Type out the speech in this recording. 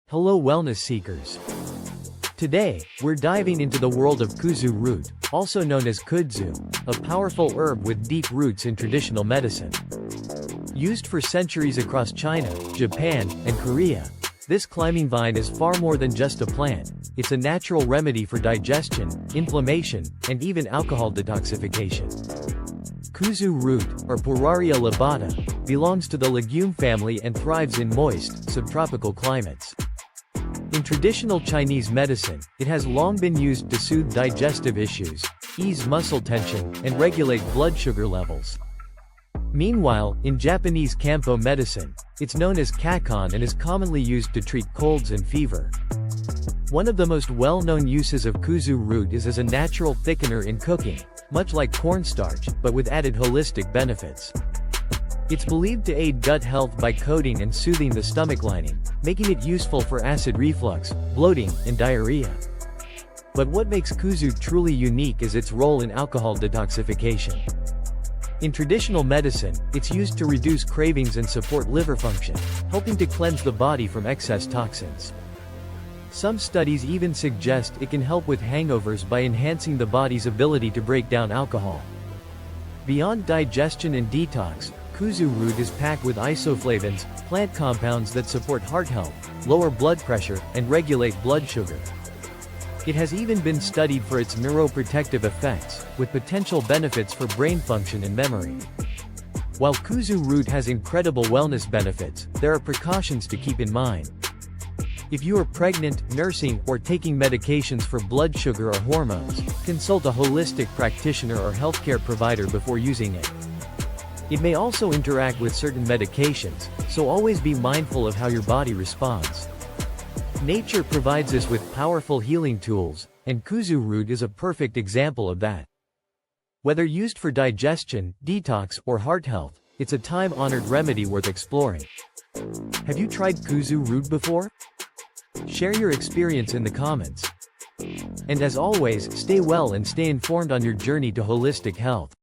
Hello wellness seekers. Today, we're diving into the world of Kuzu root, also known as Kuzu, a powerful herb with deep roots in traditional medicine. Used for centuries across China, Japan, and Korea, this climbing vine is far more than just a plant. It's a natural remedy for digestion, inflammation, and even alcohol detoxification. Kuzu root, or Pueraria lobata, belongs to the legume family and thrives in moist, subtropical climates. In traditional Chinese medicine, it has long been used to soothe digestive issues, ease muscle tension, and regulate blood sugar levels. Meanwhile, in Japanese Kampo medicine, it's known as kakon and is commonly used to treat colds and fever. One of the most well-known uses of Kuzu root is as a natural thickener in cooking, much like cornstarch, but with added holistic benefits. It's believed to aid gut health by coating and soothing the stomach lining, making it useful for acid reflux, bloating, and diarrhea. But what makes Kuzu truly unique is its role in alcohol detoxification. In traditional medicine, it's used to reduce cravings and support liver function, helping to cleanse the body from excess toxins. Some studies even suggest it can help with hangovers by enhancing the body's ability to break down alcohol. Beyond digestion and detox, Kuzu root is packed with isoflavones, plant compounds that support heart health, lower blood pressure, and regulate blood sugar. It has even been studied for its neuroprotective effects, with potential benefits for brain function and memory. While Kuzu root has incredible wellness benefits, there are precautions to keep in mind. If you are pregnant, nursing, or taking medications for blood sugar or hormones, consult a holistic practitioner or healthcare provider before using it. It may also interact with certain medications, so always be mindful of how your body responds. Nature provides us with powerful healing tools, and Kuzu root is a perfect example of that. Whether used for digestion, detox, or heart health, it's a time-honored remedy worth exploring. Have you tried Kuzu root before? Share your experience in the comments. And as always, stay well and stay informed on your journey to holistic health.